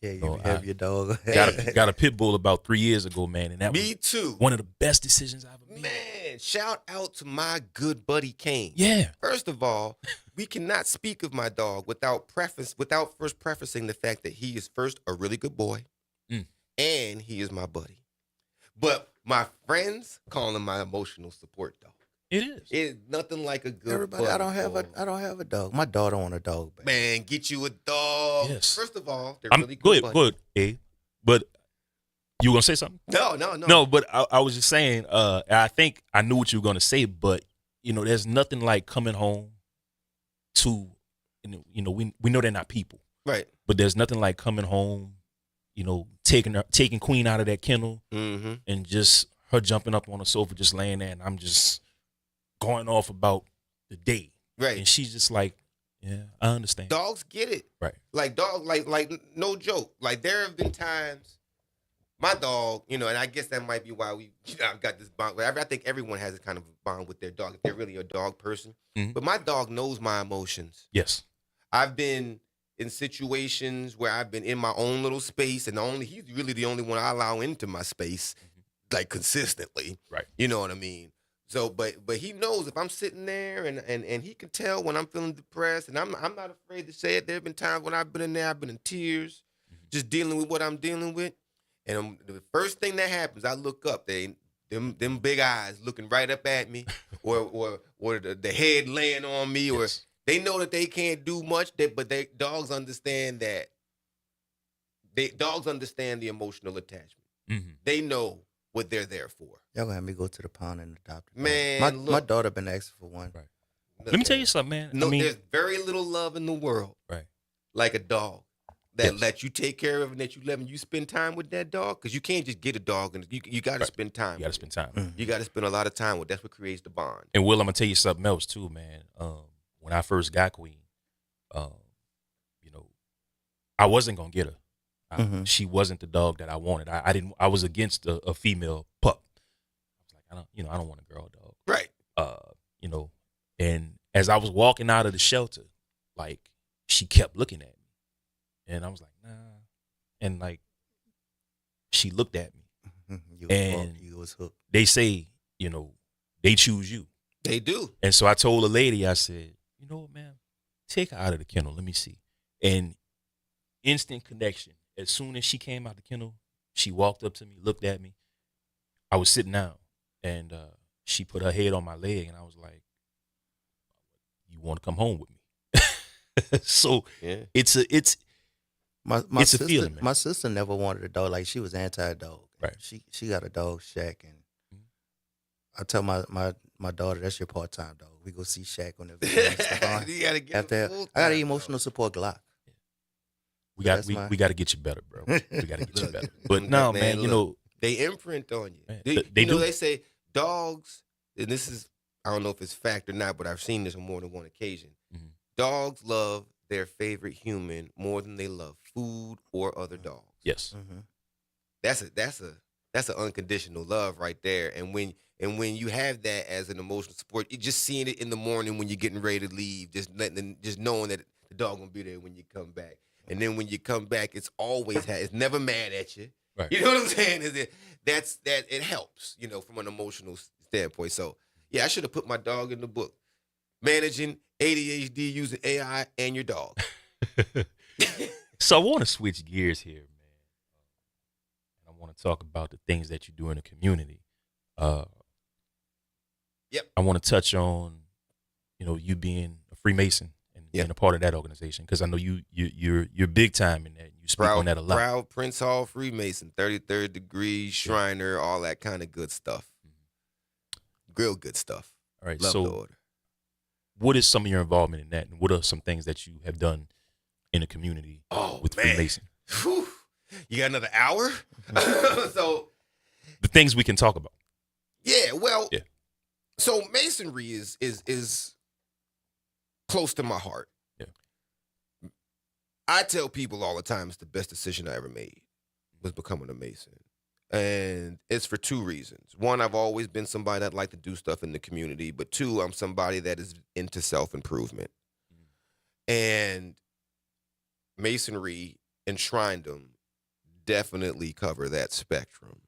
you have your dog. got a pit bull about 3 years ago, man, and that me too. One of the best decisions I've ever made. Man, shout out to my good buddy Kane. Yeah. First of all, we cannot speak of my dog without first prefacing the fact that he is first a really good boy, and he is my buddy. But my friends call him my emotional support dog. It is. It's nothing like a good Everybody, buddy. I don't have a dog. My daughter want a dog back. Man, get you a dog. Yes. First of all, they're I'm really good buddies. Good. But you were gonna say something? No. No, but I was just saying. I think I knew what you were gonna say, but there's nothing like coming home to, we know they're not people, right? But there's nothing like coming home, taking Queen out of that kennel, and just her jumping up on the sofa, just laying there, and I'm just going off about the day, right? And she's just like, yeah, I understand. Dogs get it, right? Like like no joke. Like there have been times, my dog, and I guess that might be why I've got this bond. I think everyone has a kind of bond with their dog if they're really a dog person. But my dog knows my emotions. Yes, I've been in situations where I've been in my own little space, and he's really the only one I allow into my space, like consistently. Right. You know what I mean? So, but he knows if I'm sitting there, and he can tell when I'm feeling depressed, and I'm not afraid to say it. There have been times when I've been in there, I've been in tears, just dealing with what I'm dealing with, and the first thing that happens, I look up. Them big eyes looking right up at me, or the head laying on me, or they know that they can't do much. But dogs understand that. Dogs understand the emotional attachment. They know what they're there for. Y'all gonna have me go to the pound and adopt a dog. Man, my daughter been asking for one. Right. Let me tell you something, man. No, there's very little love in the world, right? Like a dog. that Yes. let you take care of and that you love and you spend time with that dog? Because you can't just get a dog and you got to Right. spend time. You got to with spend it. time. You got to spend a lot of time with. That's what creates the bond. And Will, I'm gonna tell you something else too, man. When I first got Queen, you know, I wasn't gonna get her. She wasn't the dog that I wanted. I didn't. I was against a female pup. I was like, I don't want a girl dog. Right. You know, and as I was walking out of the shelter, like she kept looking at me, and I was like, nah, and like she looked at me, You was hooked. they say, you know, they choose you. They do. And so I told the lady, I said, you know what, ma'am, take her out of the kennel. Let me see. And instant connection. As soon as she came out the kennel, she walked up to me, looked at me. I was sitting down, and she put her head on my leg, and I was like, you want to come home with me? So Yeah. it's My It's a sister, feeling, man. my sister never wanted a dog. Like she was anti-dog. Right. She got a dog Shaq, and I tell my daughter that's your part-time dog. We go see Shaq on the weekend. You gotta get After a full I got an time emotional support Glock. we That's got my- we got to get you better, bro. We got to get you Look, better. But no, man, you look, know, they imprint on you. Man, They, they you know, do. they say dogs, and this is, I don't know if it's fact or not, but I've seen this on more than one occasion. Mhm. Dogs love their favorite human more than they love food or other dogs. yes, Mm-hmm. That's an unconditional love right there. And when you have that as an emotional support, you just seeing it in the morning when you're getting ready to leave, just knowing that the dog gonna be there when you come back. And then when you come back, it's always it's never mad at you. Right. You know what I'm saying? It helps, you know, from an emotional standpoint. So yeah, I should have put my dog in the book. Managing ADHD using AI and your dog. So I want to switch gears here, man. I want to talk about the things that you do in the community. Yep. I want to touch on, you know, you being a Freemason and being a part of that organization, because I know you're big time in that. You speak on that a lot. Proud Prince Hall Freemason, 33rd degree, Shriner, all that kind of good stuff. Real good stuff. All right. Love the So, order. what is some of your involvement in that, and what are some things that you have done in the community with man. Freemason? Whew. You got another hour? So The things we can talk about. yeah, well, Yeah. so masonry is close to my heart. Yeah. I tell people all the time it's the best decision I ever made was becoming a mason. And it's for two reasons. One, I've always been somebody that like to do stuff in the community, but two, I'm somebody that is into self-improvement. And masonry and shrindom definitely cover that spectrum.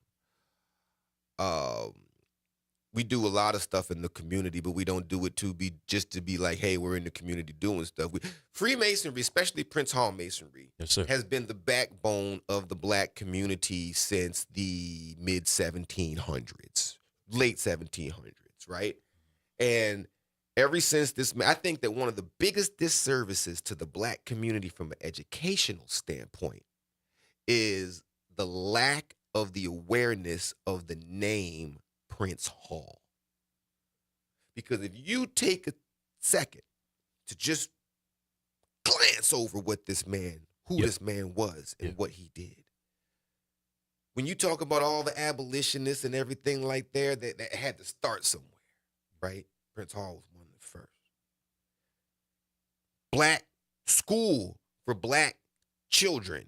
We do a lot of stuff in the community, but we don't do it to be like, hey, we're in the community doing stuff. Freemasonry, especially Prince Hall Masonry, Yes, sir. has been the backbone of the black community since the mid 1700s, late 1700s, right? And ever since I think that one of the biggest disservices to the black community from an educational standpoint is the lack of the awareness of the name Prince Hall. Because if you take a second to just glance over what this man, this man was and what he did. When you talk about all the abolitionists and everything like that had to start somewhere, right? Prince Hall was one of the first. Black school for black children.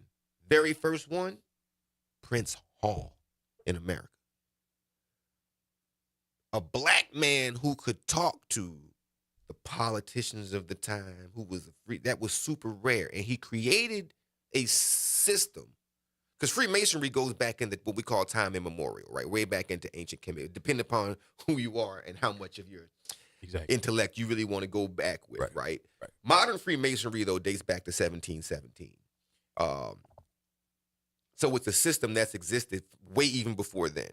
Very first one, Prince Hall in America. A black man who could talk to the politicians of the time, that was super rare. And he created a system, because Freemasonry goes back into what we call time immemorial, right? Way back into ancient Kemet, depending upon who you are and how much of your intellect you really want to go back with, right? Modern Freemasonry, though, dates back to 1717. So it's a system that's existed way even before then.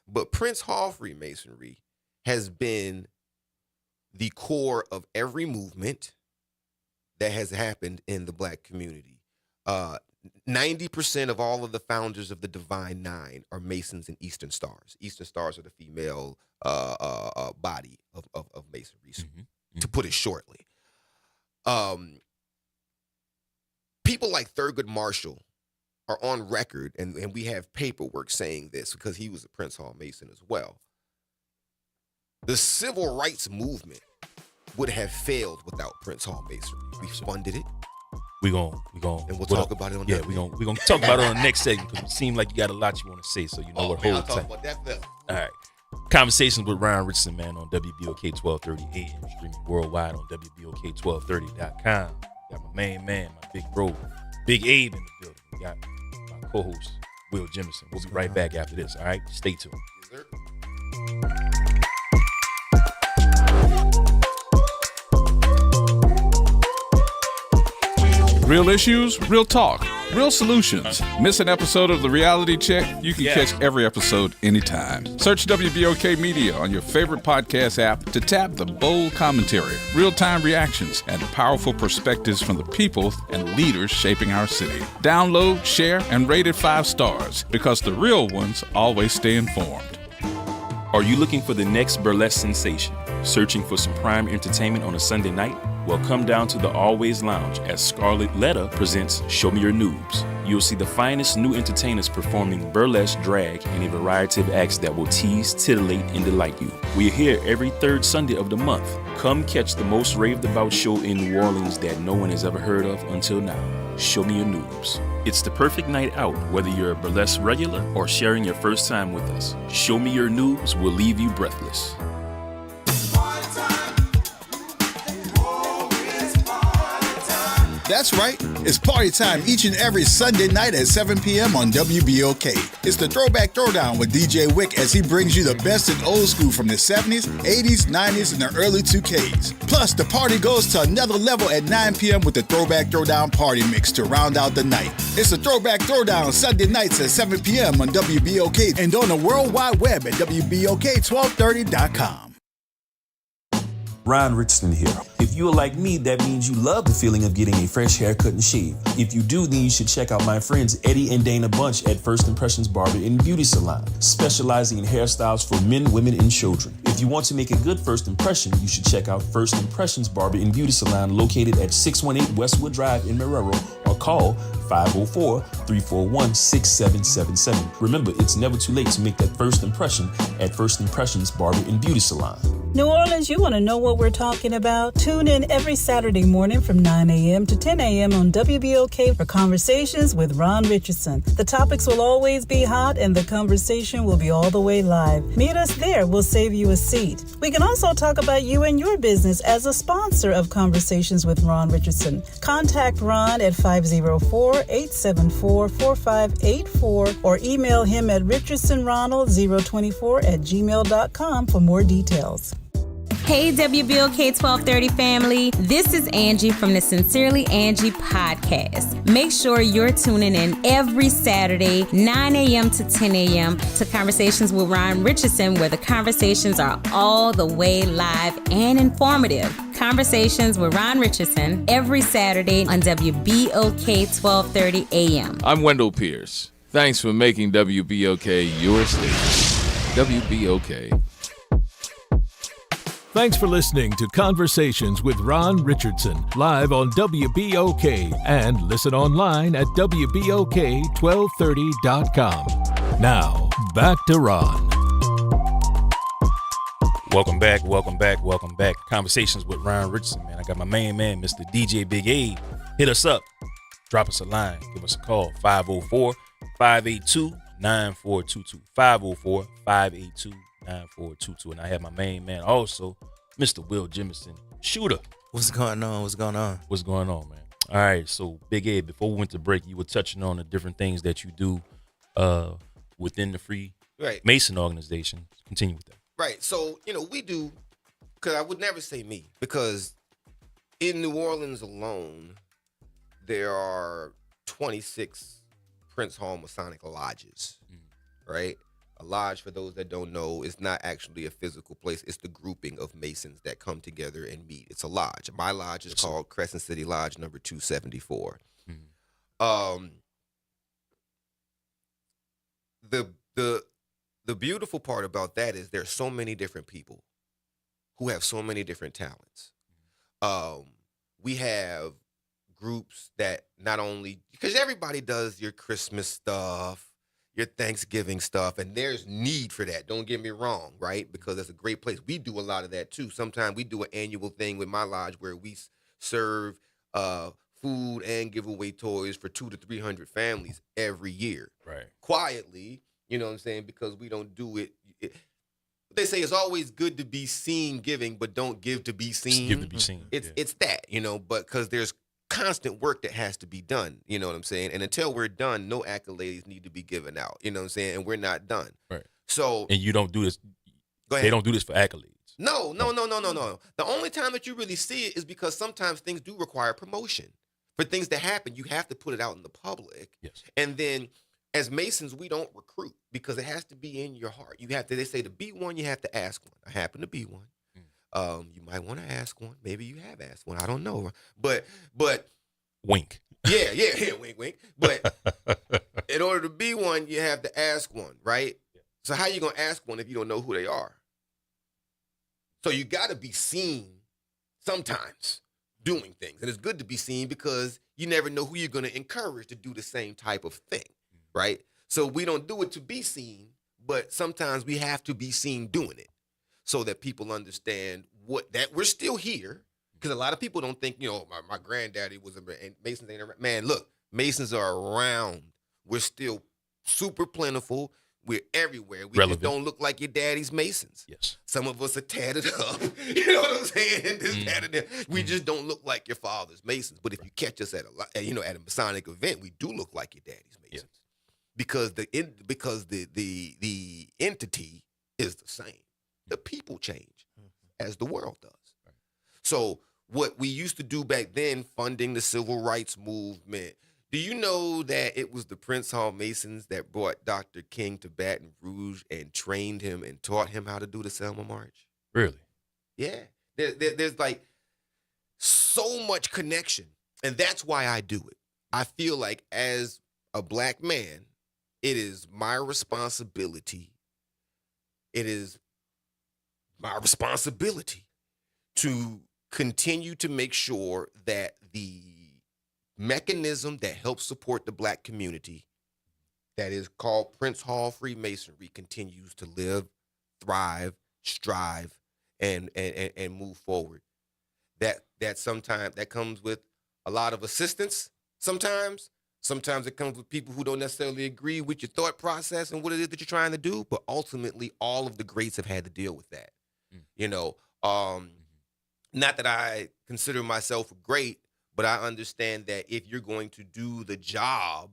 But Prince Hall Freemasonry has been the core of every movement that has happened in the black community. 90% of all of the founders of the Divine Nine are Masons and Eastern Stars. Eastern Stars are the female body of Masonry, to put it shortly. People like Thurgood Marshall are on record, and we have paperwork saying this because he was a Prince Hall Mason as well. The civil rights movement would have failed without Prince Hall Masonry. We funded it. We gon' and we'll talk about it on that. We gonna talk about it on the next segment because it seems like you got a lot you want to say, so you know what. I'll Hold talk tight. about that better. All right. Conversations with Ryan Richardson, man, on WBOK 1230 AM, streaming worldwide on WBOK1230.com. Got my main man, my big bro, Big Abe in the building. We got my co-host, Will Jimison. We'll be right back after this, all right? Stay tuned. Yes, sir. Real issues, real talk, real solutions. Miss an episode of The Reality Check? You can catch every episode anytime. Search WBOK Media on your favorite podcast app to tap the bold commentary, real-time reactions, and powerful perspectives from the people and leaders shaping our city. Download, share, and rate it 5 stars because the real ones always stay informed. Are you looking for the next burlesque sensation? Searching for some prime entertainment on a Sunday night? Well, come down to the Always Lounge as Scarlett Letta presents Show Me Your Noobs. You'll see the finest new entertainers performing burlesque, drag, and a variety of acts that will tease, titillate, and delight you. We are here every third Sunday of the month. Come catch the most raved about show in New Orleans that no one has ever heard of until now. Show Me Your Noobs. It's the perfect night out, whether you're a burlesque regular or sharing your first time with us. Show Me Your Noobs will leave you breathless. That's right. It's party time each and every Sunday night at 7 p.m. on WBOK. It's the Throwback Throwdown with DJ Wick as he brings you the best in old school from the 70s, 80s, 90s, and the early 2Ks. Plus, the party goes to another level at 9 p.m. with the Throwback Throwdown Party Mix to round out the night. It's the Throwback Throwdown Sunday nights at 7 p.m. on WBOK and on the World Wide Web at WBOK1230.com. Ron Richardson here. If you are like me, that means you love the feeling of getting a fresh haircut and shave. If you do, then you should check out my friends Eddie and Dana Bunch at First Impressions Barber and Beauty Salon, specializing in hairstyles for men, women, and children. If you want to make a good first impression, you should check out First Impressions Barber and Beauty Salon located at 618 Westwood Drive in Marrero or call 504-341-6777. Remember, it's never too late to make that first impression at First Impressions Barber and Beauty Salon. New Orleans, you want to know what we're talking about? Tune in every Saturday morning from 9 a.m. to 10 a.m. on WBOK for Conversations with Ron Richardson. The topics will always be hot and the conversation will be all the way live. Meet us there. We'll save you a seat. We can also talk about you and your business as a sponsor of Conversations with Ron Richardson. Contact Ron at 504-874-4584 or email him at richardsonronald024@gmail.com for more details. Hey WBOK 1230 family, this is Angie from the Sincerely Angie podcast. Make sure you're tuning in every Saturday, 9 a.m. to 10 a.m. to Conversations with Ron Richardson, where the conversations are all the way live and informative. Conversations with Ron Richardson every Saturday on WBOK 1230 a.m. I'm Wendell Pierce. Thanks for making WBOK your station. WBOK. Thanks for listening to Conversations with Ron Richardson, live on WBOK, and listen online at WBOK1230.com. Now, back to Ron. Welcome back. Conversations with Ron Richardson, man. I got my main man, Mr. DJ Big A. Hit us up. Drop us a line. Give us a call. 504-582-9422. 504-582-9422. And I have my main man also, Mr. Will Jimison. Shooter. What's going on, man? All right, so Big A, before we went to break, you were touching on the different things that you do within the Free Mason organization. Continue with that. Right. So, we do, because I would never say me, because in New Orleans alone, there are 26 Prince Hall Masonic lodges, right? A lodge, for those that don't know, is not actually a physical place. It's the grouping of Masons that come together and meet. It's a lodge. My lodge is called Crescent City Lodge number 274. The beautiful part about that is there's so many different people who have so many different talents. We have groups that not only, because everybody does your Christmas stuff, your Thanksgiving stuff, and there's need for that. Don't get me wrong, right? Because that's a great place. We do a lot of that too. Sometimes we do an annual thing with my lodge where we serve food and give away toys for 200 to 300 families every year. Right. Quietly, you know what I'm saying? Because we don't do it. They say it's always good to be seen giving, but don't give to be seen. Give to be seen. It's that, but because there's constant work that has to be done, you know what I'm saying? And until we're done, no accolades need to be given out, you know what I'm saying? And we're not done. Right. So, and you don't do this. Go ahead. They don't do this for accolades. No. The only time that you really see it is because sometimes things do require promotion. For things to happen, you have to put it out in the public. Yes. And then as Masons, we don't recruit because it has to be in your heart. You have to, they say to be one, you have to ask one. I happen to be one. You might want to ask one. Maybe you have asked one. I don't know. But wink. Yeah, wink, wink. But in order to be one, you have to ask one, right? So how you going to ask one if you don't know who they are? So you got to be seen sometimes doing things. And it's good to be seen because you never know who you're going to encourage to do the same type of thing, right? So we don't do it to be seen, but sometimes we have to be seen doing it so that people understand that we're still here. Because a lot of people don't think, my granddaddy was and Masons ain't around. Man, look, Masons are around. We're still super plentiful. We're everywhere. We just don't look like your daddy's Masons. Yes. Some of us are tatted up. You know what I'm saying? We just don't look like your father's Masons. But if you catch us at a Masonic event, we do look like your daddy's Masons. Yes. Because the entity is the same. The people change as the world does. Right. So what we used to do back then, funding the civil rights movement. Do you know that it was the Prince Hall Masons that brought Dr. King to Baton Rouge and trained him and taught him how to do the Selma March? Really? Yeah. There's like so much connection. And that's why I do it. I feel like as a black man, it is my responsibility. It is my responsibility to continue to make sure that the mechanism that helps support the black community that is called Prince Hall Freemasonry continues to live, thrive, strive, and move forward. That sometimes that comes with a lot of assistance. Sometimes it comes with people who don't necessarily agree with your thought process and what it is that you're trying to do. But ultimately, all of the greats have had to deal with that. Not that I consider myself a great, but I understand that if you're going to do the job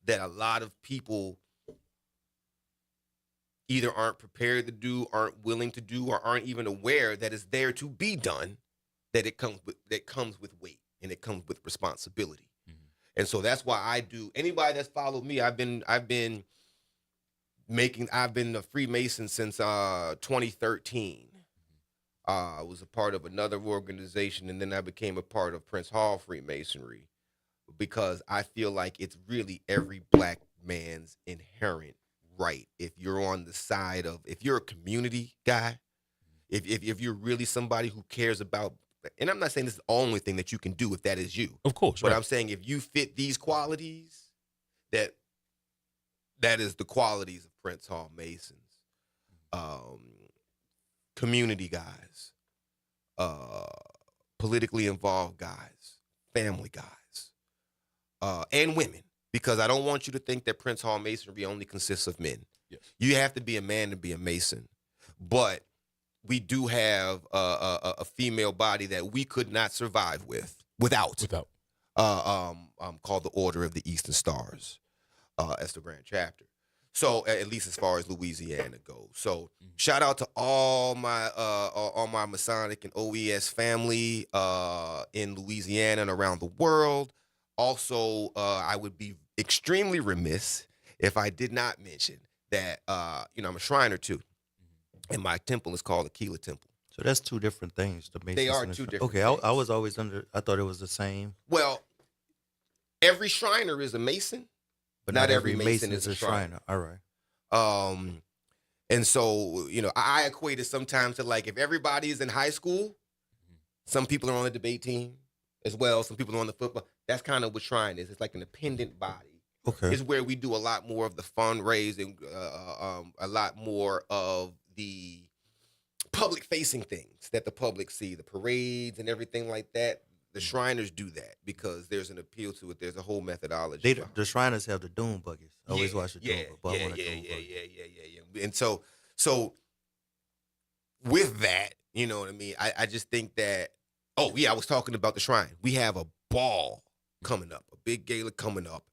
that a lot of people either aren't prepared to do, aren't willing to do, or aren't even aware that it's there to be done, that it comes with weight and it comes with responsibility. Mm-hmm. And so that's why I do. Anybody that's followed me, I've been a Freemason since 2013. I was a part of another organization, and then I became a part of Prince Hall Freemasonry because I feel like it's really every black man's inherent right. If you're on the side of, if you're a community guy, if you're really somebody who cares about, and I'm not saying this is the only thing that you can do if that is you. Of course. But right. I'm saying if you fit these qualities, that is the qualities of Prince Hall Masons. Community guys, politically involved guys, family guys, and women. Because I don't want you to think that Prince Hall Masonry only consists of men. Yes. You have to be a man to be a Mason. But we do have a female body that we could not survive without. Called the Order of the Eastern Stars as the grand chapter. So at least as far as Louisiana goes. So shout out to all my Masonic and OES family in Louisiana and around the world. Also, I would be extremely remiss if I did not mention that I'm a Shriner too, and my temple is called Aquila Temple. So that's two different things. They are two different. Okay, I was always I thought it was the same. Well, every Shriner is a Mason. But not every Mason is a Shriner. All right. And so, I equate it sometimes to like if everybody is in high school, some people are on the debate team, as well. Some people are on the football. That's kind of what Shrine is. It's like an independent body. Okay. It's where we do a lot more of the fundraising, a lot more of the public-facing things that the public see, the parades and everything like that. The Shriners do that because there's an appeal to it. There's a whole methodology. The Shriners have the Doom buggies. I always watch the Doom buggy. Yeah. And so with that, you know what I mean? I just think that, I was talking about the Shrine. We have a ball coming up, a big gala coming up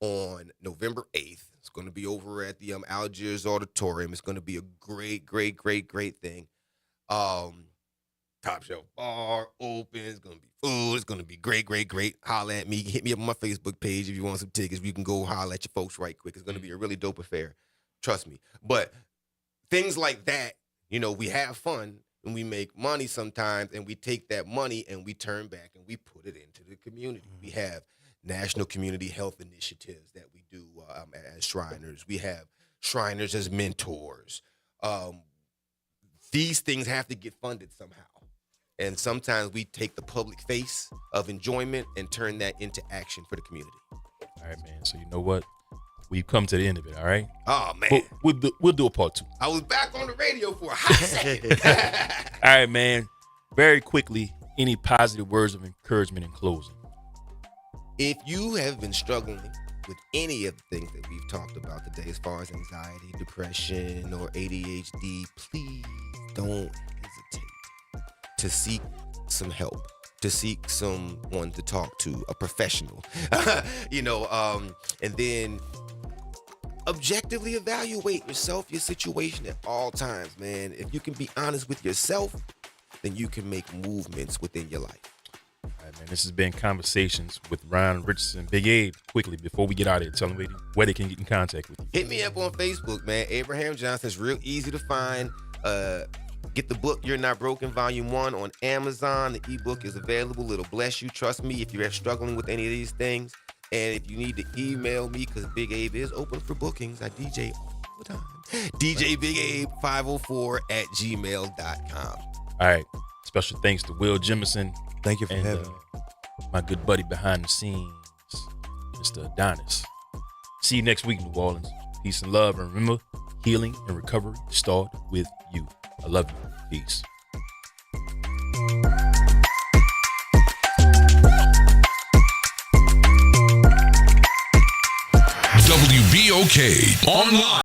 on November 8th. It's going to be over at the Algiers Auditorium. It's going to be a great thing. Top shelf bar open. It's going to be food. It's going to be great. Holla at me. Hit me up on my Facebook page if you want some tickets. You can go holla at your folks right quick. It's going to be a really dope affair. Trust me. But things like that, you know, we have fun and we make money sometimes, and we take that money and we turn back and we put it into the community. We have national community health initiatives that we do as Shriners. We have Shriners as mentors. These things have to get funded somehow. And sometimes we take the public face of enjoyment and turn that into action for the community. All right, man. So you know what? We've come to the end of it, all right? Oh, man. We'll do a part 2. I was back on the radio for a hot second. All right, man. Very quickly, any positive words of encouragement in closing? If you have been struggling with any of the things that we've talked about today, as far as anxiety, depression, or ADHD, please don't hesitate to seek some help, to seek someone to talk to, a professional, and then objectively evaluate yourself, your situation at all times, man. If you can be honest with yourself, then you can make movements within your life. All right, man. This has been Conversations with Ron Richardson. Big Abe, quickly, before we get out of here, tell them where they can get in contact with you. Hit me up on Facebook, man. Abraham Johnson's real easy to find. Get the book, You're Not Broken, Volume 1 on Amazon. The ebook is available. It'll bless you. Trust me, if you're struggling with any of these things. And if you need to email me, because Big Abe is open for bookings, I DJ all the time. DJBigAbe504@gmail.com. All right. Special thanks to Will Jemison. Thank you for having me. My good buddy behind the scenes, Mr. Adonis. See you next week, New Orleans. Peace and love. And remember, healing and recovery start with you. I love you. Peace. WBOK online.